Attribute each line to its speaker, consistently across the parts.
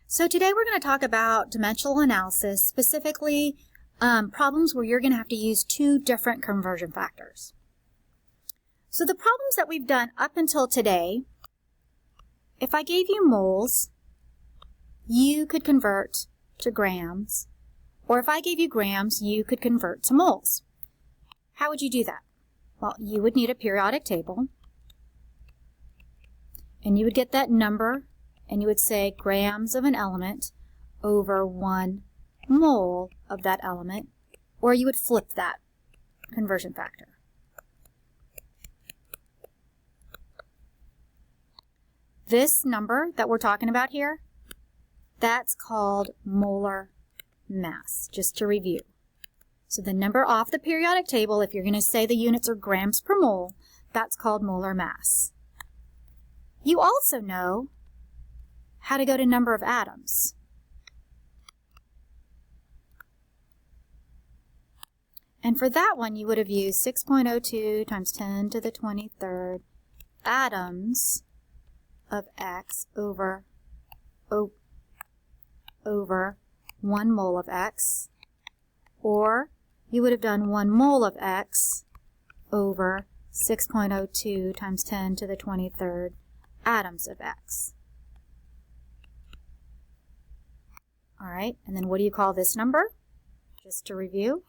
Speaker 1: So today we're going to talk about dimensional analysis, specifically problems where you're going to have to use two different conversion factors. So the problems that we've done up until today, if I gave you moles, you could convert to grams, or if I gave you grams, you could convert to moles. How would you do that? Well, you would need a periodic table, and you would get that number, and you would say grams of an element over 1 mole of that element, or you would flip that conversion factor. This number that we're talking about here, that's called molar mass, just to review. So the number off the periodic table, if you're going to say the units are grams per mole, that's called molar mass. You also know how to go to number of atoms. And for that one, you would have used 6.02 times 10 to the 23rd atoms of X over 1 mole of X, or you would have done 1 mole of X over 6.02 times 10 to the 23rd atoms of X. All right, and then what do you call this number? Just to review,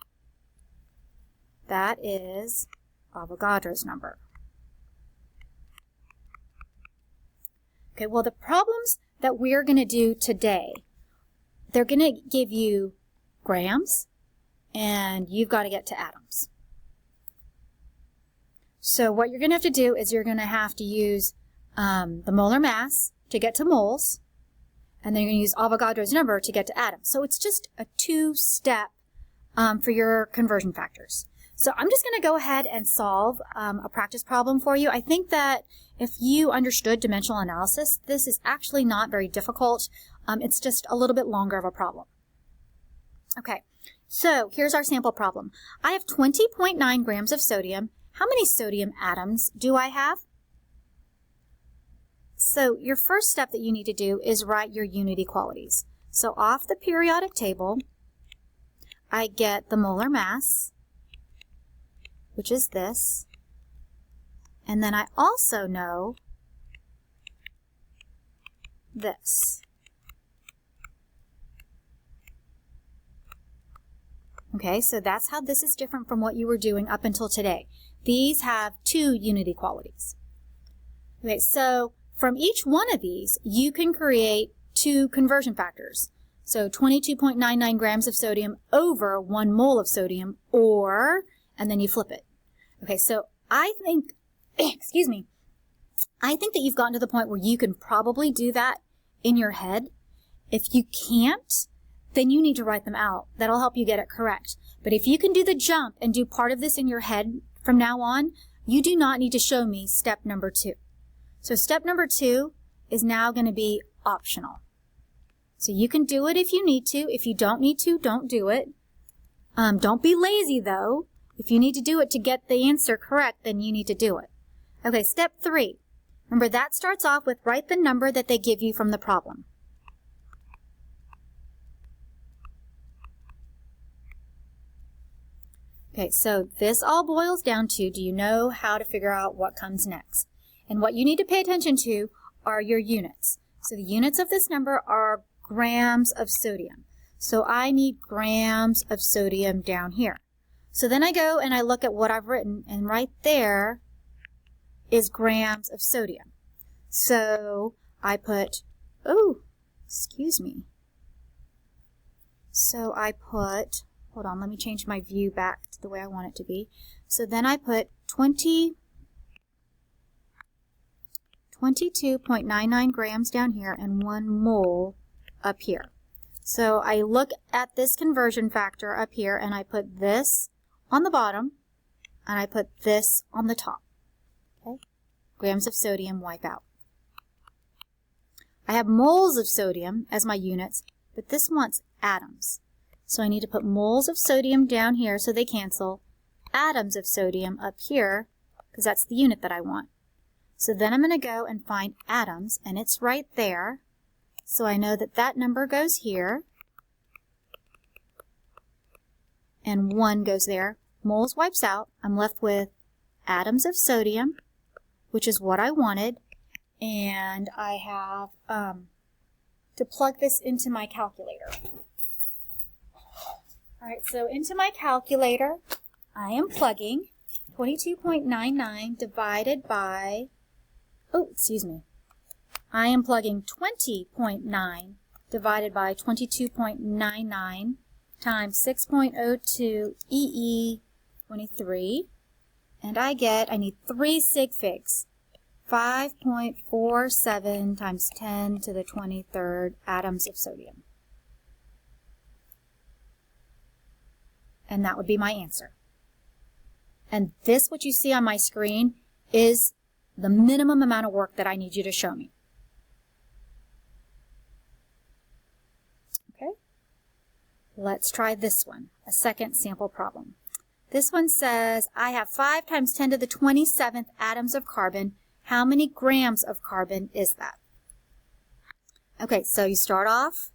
Speaker 1: that is Avogadro's number. Okay, well, the problems that we're going to do today, they're going to give you grams, and you've got to get to atoms. So what you're going to have to do is you're going to have to use the molar mass to get to moles, and then you're going to use Avogadro's number to get to atoms. So it's just a two-step for your conversion factors. So I'm just going to go ahead and solve a practice problem for you. I think that if you understood dimensional analysis, this is actually not very difficult. It's just a little bit longer of a problem. Okay, so here's our sample problem. I have 20.9 grams of sodium. How many sodium atoms do I have? So your first step that you need to do is write your unit equalities. So off the periodic table, I get the molar mass, which is this, and then I also know this. Okay, so that's how this is different from what you were doing up until today. These have two unit equalities. Okay, so from each one of these, you can create two conversion factors. So 22.99 grams of sodium over 1 mole of sodium, or, and then you flip it. Okay, so I think, excuse me, I think that you've gotten to the point where you can probably do that in your head. If you can't, then you need to write them out. That'll help you get it correct. But if you can do the jump and do part of this in your head from now on, you do not need to show me step number 2. So step number 2 is now going to be optional. So you can do it if you need to. If you don't need to, don't do it. Don't be lazy though. If you need to do it to get the answer correct, then you need to do it. Okay, step 3. Remember, that starts off with write the number that they give you from the problem. Okay, so this all boils down to, do you know how to figure out what comes next? And what you need to pay attention to are your units. So the units of this number are grams of sodium. So I need grams of sodium down here. So then I go and I look at what I've written, and right there is grams of sodium. So I put, oh, excuse me. So I put, hold on, let me change my view back to the way I want it to be. So then I put 22.99 grams down here and 1 mole up here. So I look at this conversion factor up here, and I put this on the bottom, and I put this on the top. Okay? Grams of sodium wipe out. I have moles of sodium as my units, but this wants atoms. So I need to put moles of sodium down here so they cancel, atoms of sodium up here, because that's the unit that I want. So then I'm going to go and find atoms, and it's right there. So I know that that number goes here, and 1 goes there. Moles wipes out. I'm left with atoms of sodium, which is what I wanted, and I have to plug this into my calculator. All right, so into my calculator, I am plugging 22.99 divided by, I am plugging 20.9 divided by 22.99 times 6.02 EE23, and I need 3 sig figs. 5.47 times 10 to the 23rd atoms of sodium. And that would be my answer. And this, what you see on my screen, is the minimum amount of work that I need you to show me. Okay? Let's try this one, a second sample problem. This one says, I have 5 times 10 to the 27th atoms of carbon. How many grams of carbon is that? Okay, so you start off,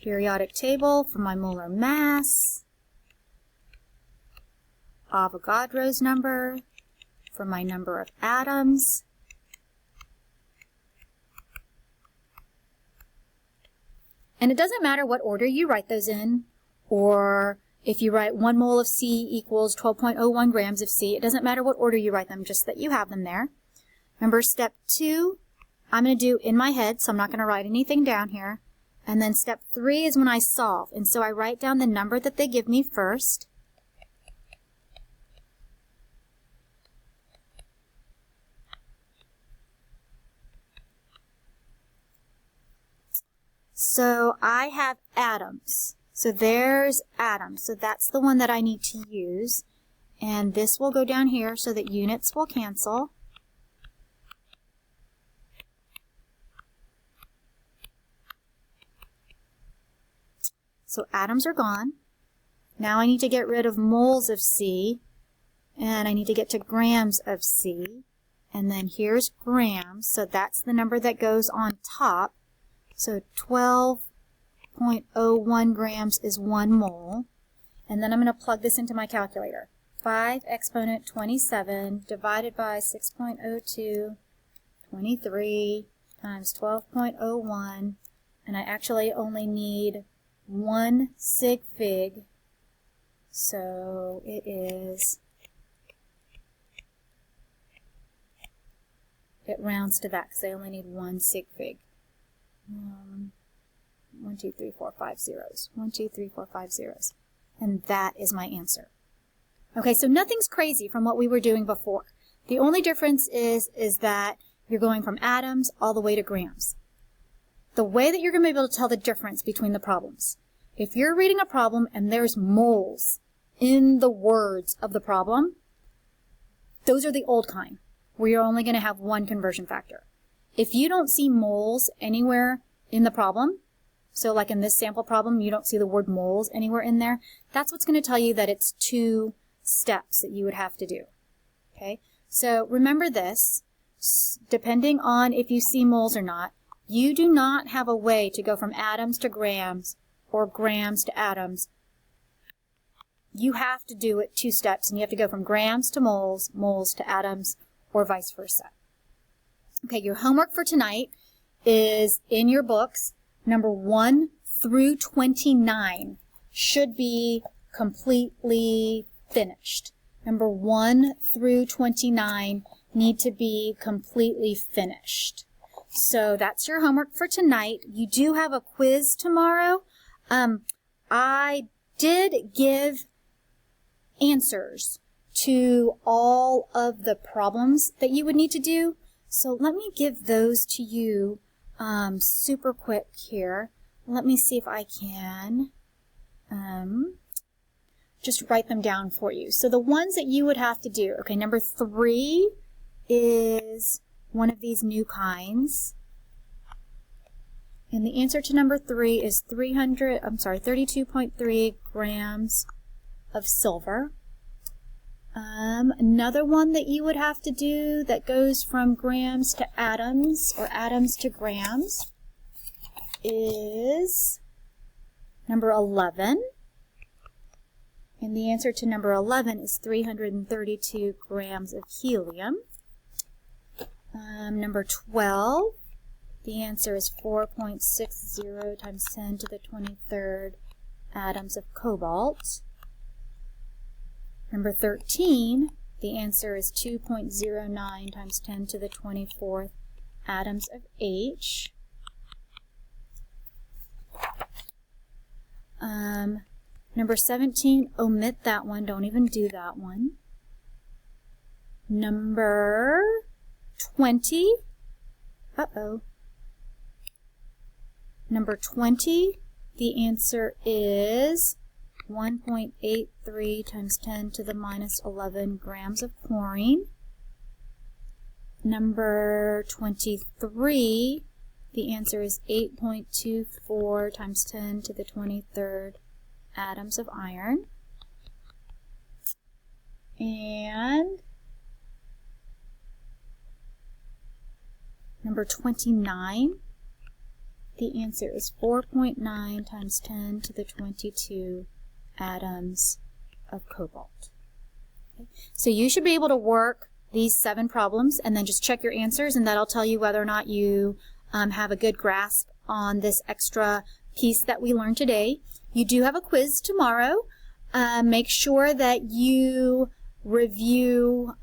Speaker 1: periodic table for my molar mass, Avogadro's number for my number of atoms, and it doesn't matter what order you write those in, or if you write 1 mole of C equals 12.01 grams of C, it doesn't matter what order you write them, just that you have them there. Remember, step 2, I'm going to do in my head, so I'm not going to write anything down here. And then step 3 is when I solve, and so I write down the number that they give me first. So I have atoms. So there's atoms. So that's the one that I need to use. And this will go down here so that units will cancel. So atoms are gone. Now I need to get rid of moles of C. And I need to get to grams of C. And then here's grams. So that's the number that goes on top. So 12.01 grams is 1 mole. And then I'm going to plug this into my calculator. 5 exponent 27 divided by 6.02, 23 times 12.01. And I actually only need 1 sig fig. So it rounds to that because I only need 1 sig fig. 1, 2, 3, 4, 5 zeros. 1, 2, 3, 4, 5 zeros. And that is my answer. Okay, so nothing's crazy from what we were doing before. The only difference is that you're going from atoms all the way to grams. The way that you're going to be able to tell the difference between the problems. If you're reading a problem and there's moles in the words of the problem, those are the old kind, where you're only going to have 1 conversion factor. If you don't see moles anywhere in the problem, so like in this sample problem, you don't see the word moles anywhere in there, that's what's going to tell you that it's 2 steps that you would have to do. Okay, so remember this, depending on if you see moles or not, you do not have a way to go from atoms to grams or grams to atoms. You have to do it 2 steps, and you have to go from grams to moles, moles to atoms, or vice versa. Okay, your homework for tonight is in your books. Number 1 through 29 should be completely finished. Number 1 through 29 need to be completely finished. So that's your homework for tonight. You do have a quiz tomorrow. I did give answers to all of the problems that you would need to do. So let me give those to you super quick here. Let me see if I can just write them down for you. So the ones that you would have to do, okay, number 3 is one of these new kinds. And the answer to number 3 is 32.3 grams of silver. Another one that you would have to do that goes from grams to atoms or atoms to grams is number 11. And the answer to number 11 is 332 grams of helium. Number 12, the answer is 4.60 times 10 to the 23rd atoms of cobalt. Number 13, the answer is 2.09 times 10 to the 24th atoms of H. Number 17, omit that one. Don't even do that one. Number 20, Number 20, the answer is 1.83 times 10 to the minus 11 grams of chlorine. Number 23, the answer is 8.24 times 10 to the 23rd atoms of iron. And number 29, the answer is 4.9 times 10 to the 22 atoms of cobalt. Okay. So you should be able to work these 7 problems and then just check your answers, and that'll tell you whether or not you have a good grasp on this extra piece that we learned today. You do have a quiz tomorrow. Make sure that you review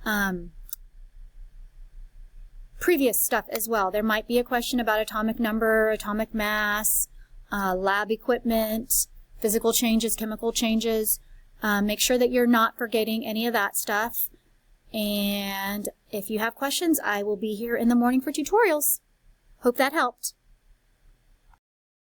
Speaker 1: previous stuff as well. There might be a question about atomic number, atomic mass, lab equipment, physical changes, chemical changes. Make sure that you're not forgetting any of that stuff. And if you have questions, I will be here in the morning for tutorials. Hope that helped.